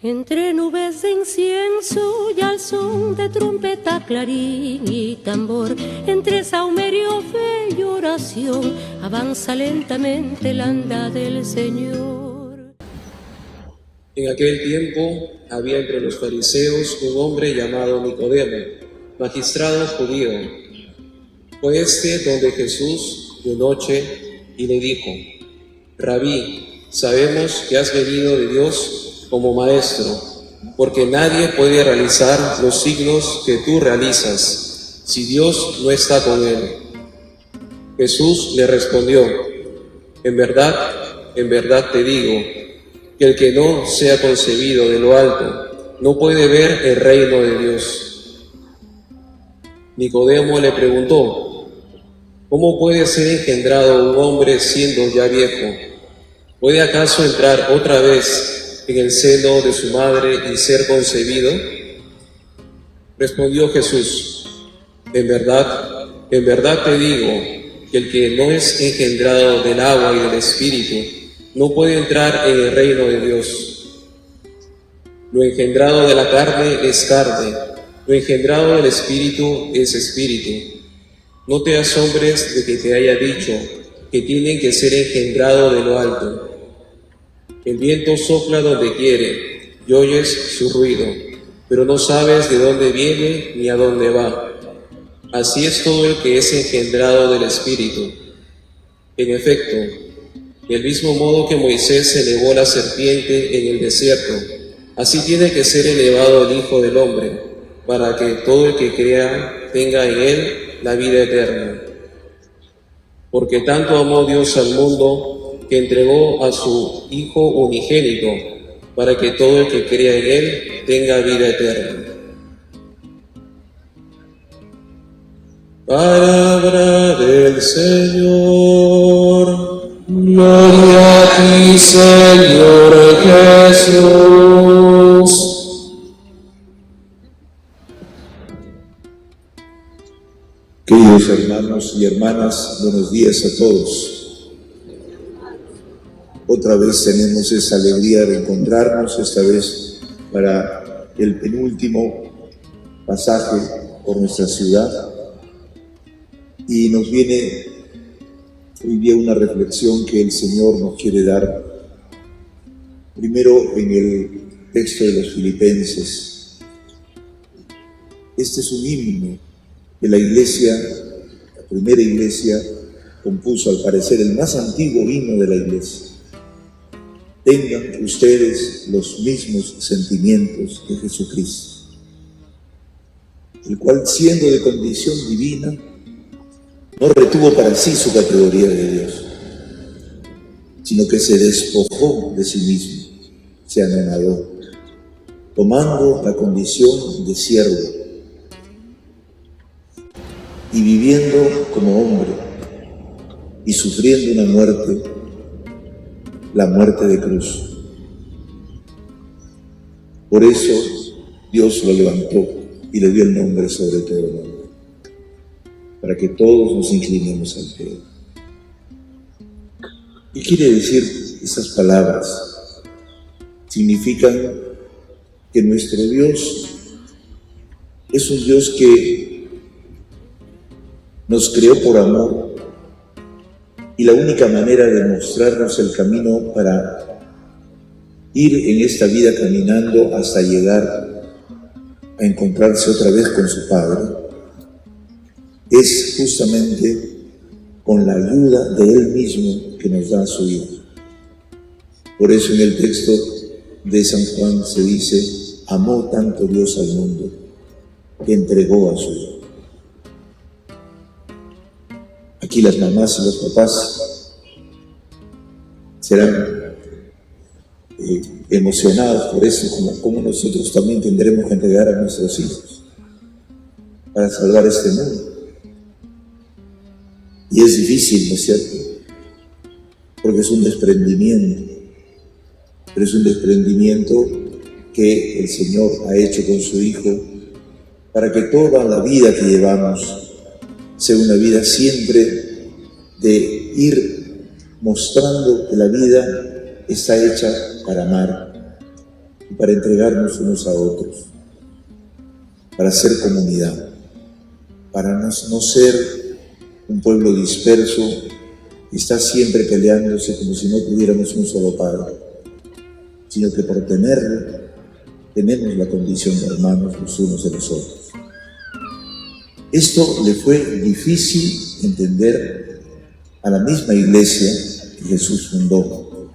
Entre nubes de incienso y al son de trompeta, clarín y tambor, entre saumerio, fe y oración, avanza lentamente el anda del Señor. En aquel tiempo había entre los fariseos un hombre llamado Nicodemo, magistrado judío. Fue donde Jesús de noche y le dijo: Rabí, sabemos que has venido de Dios como maestro, porque nadie puede realizar los signos que tú realizas si Dios no está con él. Jesús le respondió: en verdad te digo, que el que no sea concebido de lo alto no puede ver el reino de Dios. Nicodemo le preguntó: ¿cómo puede ser engendrado un hombre siendo ya viejo? ¿Puede acaso entrar otra vez en el seno de su madre y ser concebido? Respondió Jesús: en verdad te digo, que el que no es engendrado del agua y del Espíritu no puede entrar en el reino de Dios. Lo engendrado de la carne es carne, lo engendrado del Espíritu es espíritu. No te asombres de que te haya dicho que tienen que ser engendrados de lo alto. El viento sopla donde quiere y oyes su ruido, pero no sabes de dónde viene ni a dónde va. Así es todo el que es engendrado del Espíritu. En efecto, del mismo modo que Moisés elevó la serpiente en el desierto, así tiene que ser elevado el Hijo del Hombre, para que todo el que crea tenga en él la vida eterna. Porque tanto amó Dios al mundo, que entregó a su Hijo unigénito, para que todo el que crea en él tenga vida eterna. Palabra del Señor. Gloria a ti, Señor Jesús. Queridos hermanos y hermanas, buenos días a todos. Otra vez tenemos esa alegría de encontrarnos, esta vez para el penúltimo pasaje por nuestra ciudad. Y nos viene hoy día una reflexión que el Señor nos quiere dar. Primero en el texto de los Filipenses. Este es un himno que la iglesia, la primera iglesia, compuso, al parecer el más antiguo himno de la iglesia. Tengan ustedes los mismos sentimientos que Jesucristo, el cual, siendo de condición divina, no retuvo para sí su categoría de Dios, sino que se despojó de sí mismo, se anonadó, tomando la condición de siervo y viviendo como hombre y sufriendo una muerte, la muerte de cruz. Por eso Dios lo levantó y le dio el nombre sobre todo nombre, para que todos nos inclinemos ante él. ¿Qué quiere decir esas palabras? Significan que nuestro Dios es un Dios que nos creó por amor, y la única manera de mostrarnos el camino para ir en esta vida caminando hasta llegar a encontrarse otra vez con su Padre es justamente con la ayuda de Él mismo que nos da a su Hijo. Por eso en el texto de San Juan se dice: amó tanto Dios al mundo que entregó a su Hijo. Aquí las mamás y los papás serán emocionados por eso, como nosotros también tendremos que entregar a nuestros hijos para salvar este mundo. Y es difícil, ¿no es cierto? Porque es un desprendimiento, pero es un desprendimiento que el Señor ha hecho con su Hijo para que toda la vida que llevamos sea una vida siempre de ir mostrando que la vida está hecha para amar, y para entregarnos unos a otros, para ser comunidad, para no ser un pueblo disperso que está siempre peleándose como si no tuviéramos un solo Padre, sino que por tenerlo tenemos la condición de hermanos los unos de los otros. Esto le fue difícil entender a la misma iglesia que Jesús fundó,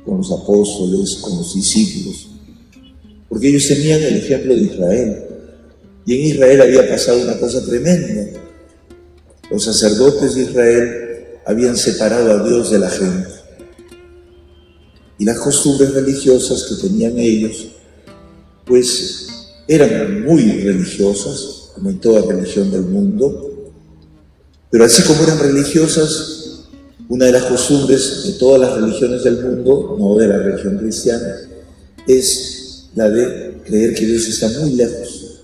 con los apóstoles, con los discípulos, porque ellos tenían el ejemplo de Israel, y en Israel había pasado una cosa tremenda. Los sacerdotes de Israel habían separado a Dios de la gente, y las costumbres religiosas que tenían ellos, pues eran muy religiosas, como en toda religión del mundo, pero así como eran religiosas, una de las costumbres de todas las religiones del mundo, no de la religión cristiana, es la de creer que Dios está muy lejos.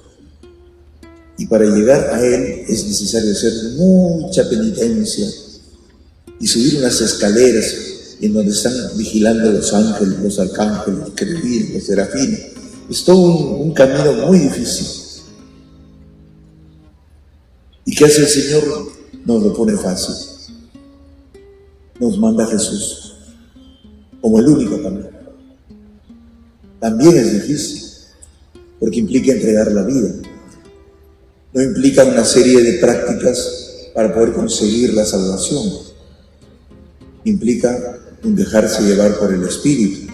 Y para llegar a Él es necesario hacer mucha penitencia y subir unas escaleras en donde están vigilando los ángeles, los arcángeles, los querubines, los serafines. Es todo un camino muy difícil. ¿Y qué hace el Señor? Nos lo pone fácil. Nos manda a Jesús como el único camino. También es difícil, porque implica entregar la vida. No implica una serie de prácticas para poder conseguir la salvación. Implica un dejarse llevar por el Espíritu,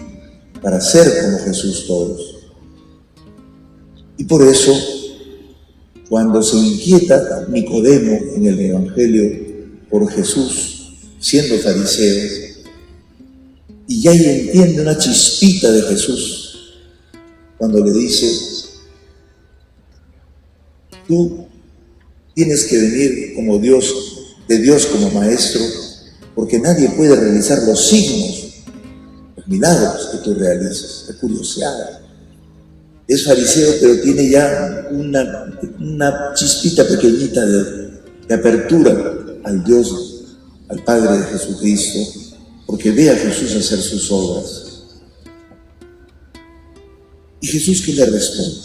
para ser como Jesús todos. Y por eso, cuando se inquieta Nicodemo en el Evangelio por Jesús, siendo fariseo, y ya entiende una chispita de Jesús, cuando le dice: tú tienes que venir como Dios, de Dios como maestro, porque nadie puede realizar los signos, los milagros que tú realizas. Es curiosidad. Es fariseo, pero tiene ya una chispita pequeñita de apertura al Dios, al Padre de Jesucristo, porque ve a Jesús hacer sus obras. ¿Y Jesús qué le responde?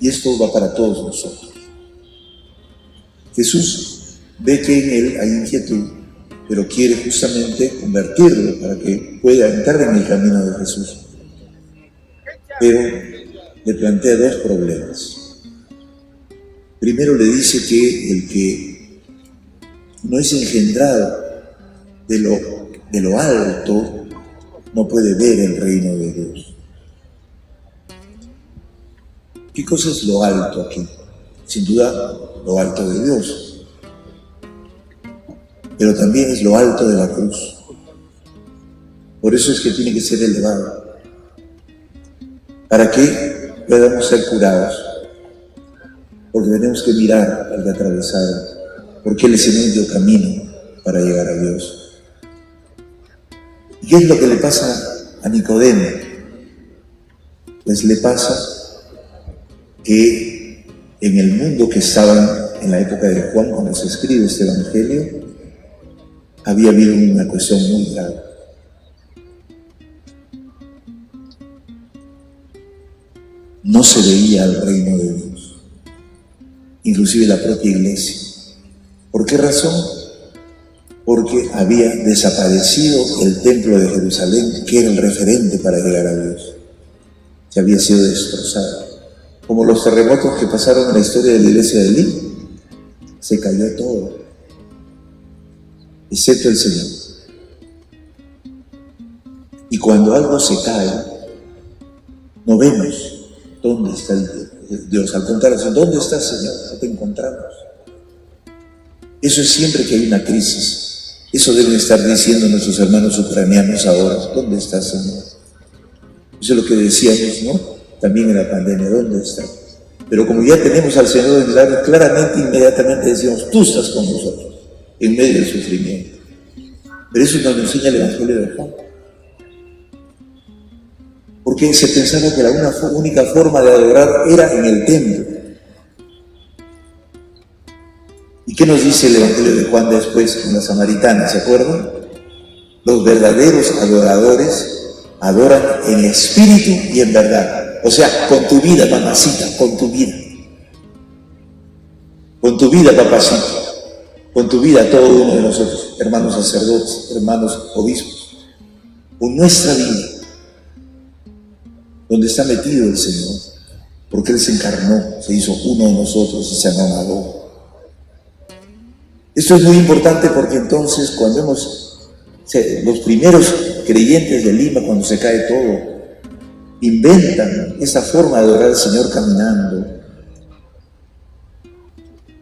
Y esto va para todos nosotros. Jesús ve que en él hay inquietud, pero quiere justamente convertirlo para que pueda entrar en el camino de Jesús. Pero le plantea dos problemas. Primero le dice que el que no es engendrado de lo alto no puede ver el reino de Dios. ¿Qué cosa es lo alto aquí? Sin duda, lo alto de Dios. Pero también es lo alto de la cruz. Por eso es que tiene que ser elevado. ¿Para qué? Podamos ser curados, porque tenemos que mirar al que atravesaron, porque Él es el único camino para llegar a Dios. ¿Y qué es lo que le pasa a Nicodemo? Pues le pasa que en el mundo que estaban en la época de Juan, cuando se escribe este Evangelio, había habido una cuestión muy grave. No se veía el reino de Dios, inclusive la propia iglesia. ¿Por qué razón? Porque había desaparecido el templo de Jerusalén, que era el referente para llegar a Dios. Se había sido destrozado. Como los terremotos que pasaron en la historia de la iglesia de Lima, se cayó todo, excepto el Señor. Y cuando algo se cae, no vemos ¿dónde está el Dios? Al contrario, ¿dónde está el Señor? No te encontramos. Eso es siempre que hay una crisis. Eso deben estar diciendo nuestros hermanos ucranianos ahora. ¿Dónde está el Señor? Eso es lo que decíamos, ¿no? También en la pandemia. ¿Dónde está? Pero como ya tenemos al Señor en milagro, claramente, inmediatamente decimos: tú estás con nosotros, en medio del sufrimiento. Pero eso nos enseña el Evangelio de Juan. Porque se pensaba que la única forma de adorar era en el templo. ¿Y qué nos dice el Evangelio de Juan después con la samaritana? ¿Se acuerdan? Los verdaderos adoradores adoran en espíritu y en verdad. O sea, con tu vida, mamacita, con tu vida. Con tu vida, papacito. Con tu vida, todo uno de nosotros, hermanos sacerdotes, hermanos obispos. Con nuestra vida, donde está metido el Señor. Porque Él se encarnó, se hizo uno de nosotros y se anonadó. Esto es muy importante porque entonces cuando los primeros creyentes de Lima, cuando se cae todo, inventan esa forma de adorar al Señor caminando.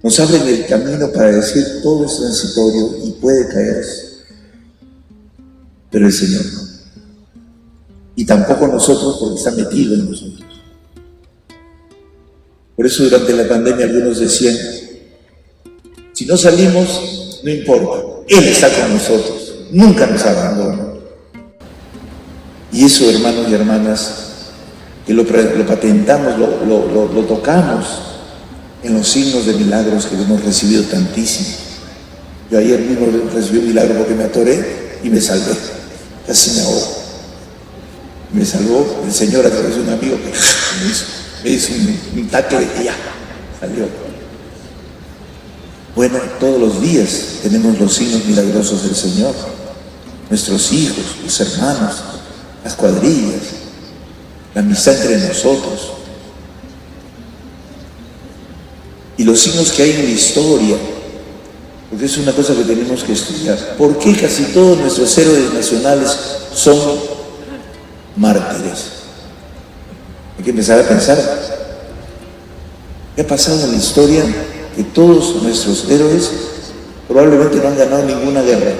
Nos abren el camino para decir todo es transitorio y puede caerse. Pero el Señor no. Y tampoco nosotros, porque está metido en nosotros. Por eso durante la pandemia algunos decían, si no salimos, no importa, Él está con nosotros, nunca nos abandona. Y eso, hermanos y hermanas, que lo patentamos, lo tocamos en los signos de milagros que hemos recibido tantísimo. Yo ayer mismo recibí un milagro porque me atoré y me salvé, casi me ahogo. Me salvó el Señor a través de un amigo que me hizo un tacle y ya, salió. Bueno, todos los días tenemos los signos milagrosos del Señor. Nuestros hijos, los hermanos, las cuadrillas, la amistad entre nosotros. Y los signos que hay en la historia, porque es una cosa que tenemos que estudiar. ¿Por qué casi todos nuestros héroes nacionales son mártires? Hay que empezar a pensar. ¿Qué ha pasado en la historia? Que todos nuestros héroes probablemente no han ganado ninguna guerra,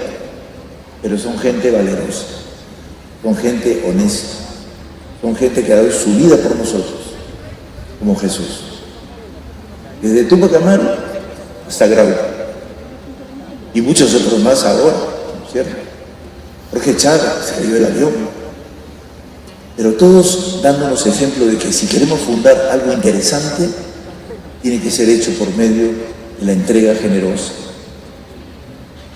pero son gente valerosa, son gente honesta, son gente que ha dado su vida por nosotros, como Jesús. Desde Tupac Amaru hasta Grau. Y muchos otros más ahora, ¿cierto? Jorge Chávez, se cayó el avión. Pero todos dándonos ejemplo de que si queremos fundar algo interesante, tiene que ser hecho por medio de la entrega generosa.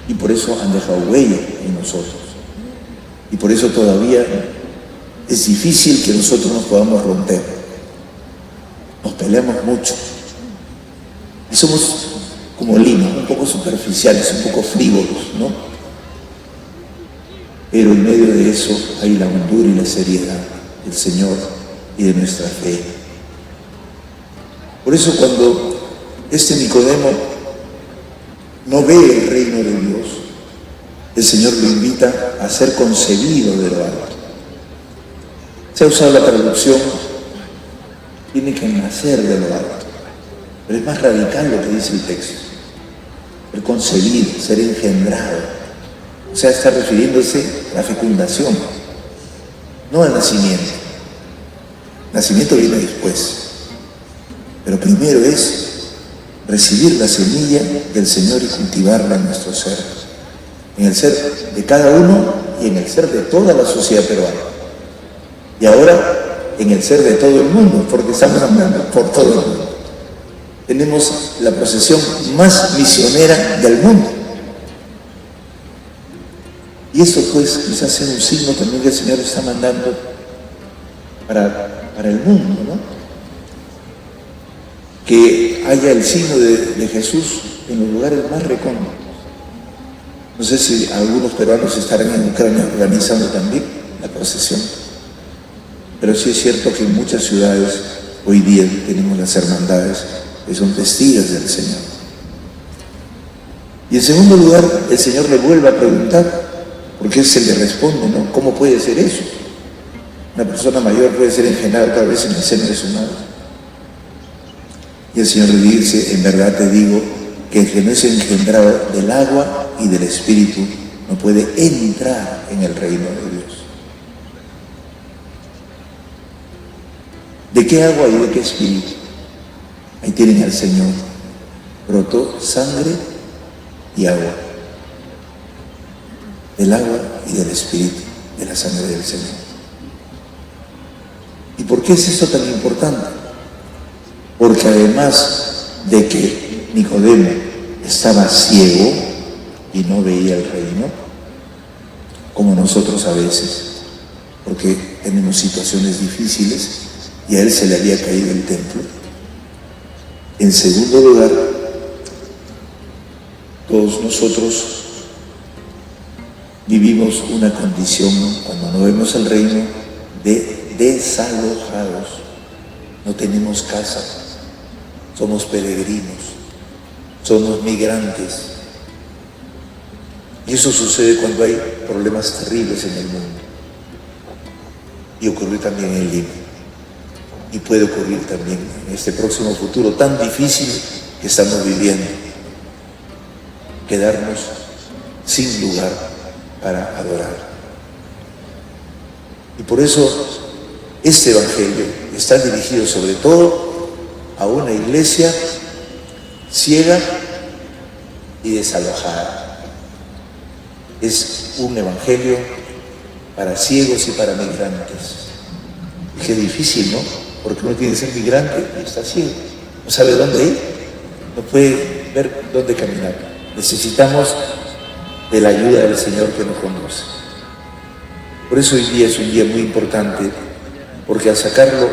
Y por eso han dejado huella en nosotros. Y por eso todavía es difícil que nosotros nos podamos romper. Nos peleamos mucho. Y somos como Lima, un poco superficiales, un poco frívolos, ¿no? Pero en medio de eso hay la hondura y la seriedad del Señor y de nuestra fe. Por eso cuando este Nicodemo no ve el reino de Dios, el Señor lo invita a ser concebido de lo alto. Se ha usado la traducción, tiene que nacer de lo alto, pero es más radical lo que dice el texto. El concebido, ser engendrado, o sea, está refiriéndose a la fecundación, no al nacimiento. El nacimiento viene después. Pero primero es recibir la semilla del Señor y cultivarla en nuestro ser. En el ser de cada uno y en el ser de toda la sociedad peruana. Y ahora en el ser de todo el mundo, porque estamos andando por todo el mundo. Tenemos la procesión más misionera del mundo. Y esto pues quizás sea un signo también que el Señor está mandando para el mundo, ¿no? Que haya el signo de Jesús en los lugares más recónditos. No sé si algunos peruanos estarán en Ucrania organizando también la procesión, pero sí es cierto que en muchas ciudades hoy día tenemos las hermandades que son testigos del Señor. Y en segundo lugar, el Señor le vuelve a preguntar, porque Él se le responde, ¿no? ¿Cómo puede ser eso? Una persona mayor puede ser engendrada tal vez en el seno de su madre. Y el Señor le dice, en verdad te digo, que el que no es engendrado del agua y del Espíritu no puede entrar en el reino de Dios. ¿De qué agua y de qué espíritu? Ahí tienen al Señor. Brotó sangre y agua. Del agua y del Espíritu, de la sangre del Señor. ¿Y por qué es esto tan importante? Porque además de que Nicodemo estaba ciego y no veía el reino, como nosotros a veces, porque tenemos situaciones difíciles y a él se le había caído el templo. En segundo lugar, todos nosotros vivimos una condición, cuando no vemos el reino, de desalojados. No tenemos casa, somos peregrinos, somos migrantes. Y eso sucede cuando hay problemas terribles en el mundo. Y ocurrió también en Lima. Y puede ocurrir también en este próximo futuro tan difícil que estamos viviendo. Quedarnos sin lugar para adorar. Y por eso este Evangelio está dirigido sobre todo a una iglesia ciega y desalojada. Es un evangelio para ciegos y para migrantes. Y qué difícil, ¿no? Porque uno tiene que ser migrante y está ciego. No sabe dónde ir, no puede ver dónde caminar. Necesitamos de la ayuda del Señor que nos conduce. Por eso hoy día es un día muy importante, porque al sacarlo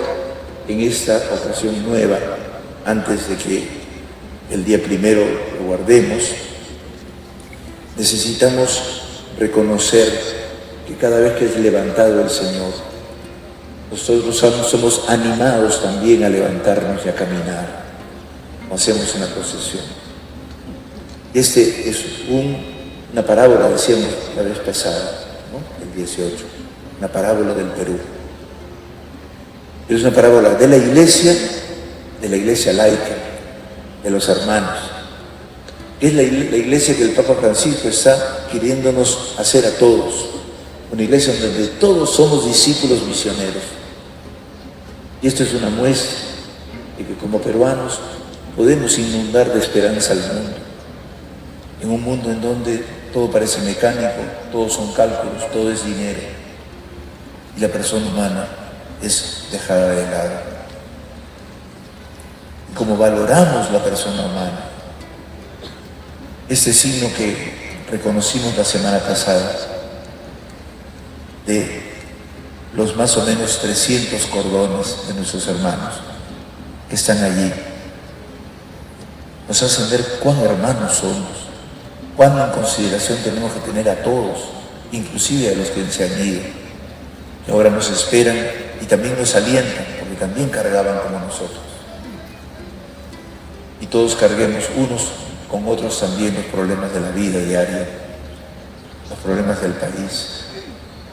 en esta ocasión nueva, antes de que el día primero lo guardemos, necesitamos reconocer que cada vez que es levantado el Señor, nosotros somos animados también a levantarnos y a caminar, como hacemos en la procesión. Este es una parábola, decíamos la vez pasada, ¿no? El 18, una parábola del Perú. Es una parábola de la iglesia laica, de los hermanos. Es la iglesia que el Papa Francisco está queriéndonos hacer a todos. Una iglesia donde todos somos discípulos misioneros. Y esto es una muestra de que como peruanos podemos inundar de esperanza al mundo. En un mundo en donde todo parece mecánico, todos son cálculos, todo es dinero. Y la persona humana es dejada de lado. Y como valoramos la persona humana, este signo que reconocimos la semana pasada, de los más o menos 300 cordones de nuestros hermanos que están allí, nos hacen ver cuán hermanos somos, cuán en consideración tenemos que tener a todos, inclusive a los que se han ido, que ahora nos esperan y también nos alientan, porque también cargaban como nosotros. Y todos carguemos unos con otros también los problemas de la vida diaria, los problemas del país,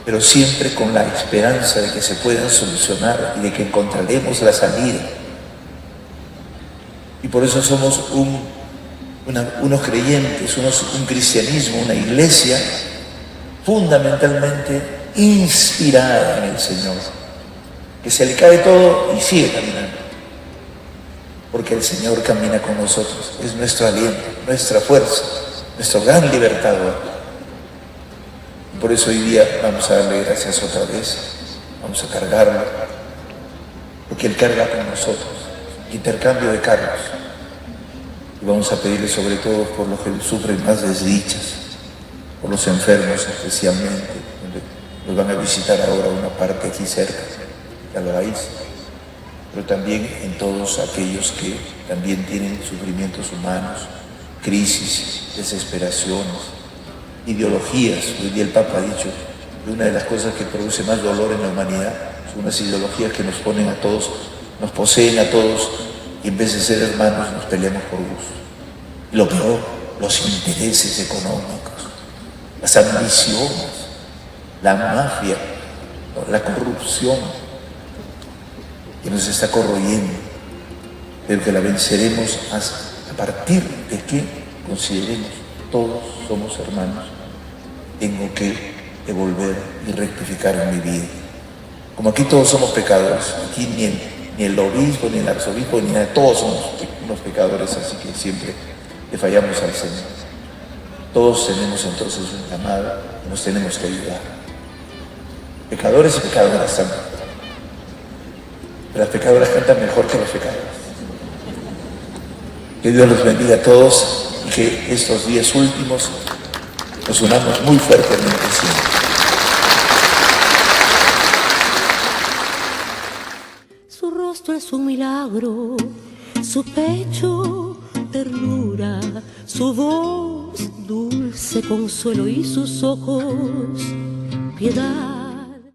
pero siempre con la esperanza de que se puedan solucionar y de que encontraremos la salida. Y por eso somos unos creyentes, un cristianismo, una iglesia fundamentalmente inspirada en el Señor, que se le cae todo y sigue caminando, porque el Señor camina con nosotros, es nuestro aliento, nuestra fuerza, nuestro gran libertador. Por eso hoy día vamos a darle gracias otra vez, vamos a cargarlo, porque Él carga con nosotros, intercambio de cargos. Y vamos a pedirle sobre todo por los que sufren más desdichas, por los enfermos especialmente, donde nos van a visitar ahora una parte aquí cerca, ya lo vais, pero también en todos aquellos que también tienen sufrimientos humanos, crisis, desesperaciones, ideologías. Hoy día el Papa ha dicho que una de las cosas que produce más dolor en la humanidad son unas ideologías que nos ponen a todos, nos poseen a todos, y en vez de ser hermanos nos peleamos por gusto. Y lo peor, los intereses económicos, las ambiciones, la mafia, la corrupción que nos está corroyendo, pero que la venceremos a partir de que consideremos todos somos hermanos. Tengo que devolver y rectificar en mi vida. Como aquí todos somos pecadores, aquí ni el obispo, ni el arzobispo, ni nada, todos somos unos pecadores, así que siempre le fallamos al Señor. Todos tenemos entonces un llamado y nos tenemos que ayudar. Pecadores y pecadoras también. Pero las pecadoras cantan mejor que los pecadores. Que Dios los bendiga a todos y que estos días últimos nos unamos muy fuertemente siempre. rostro es un milagro, su pecho ternura, su voz dulce consuelo y sus ojos piedad.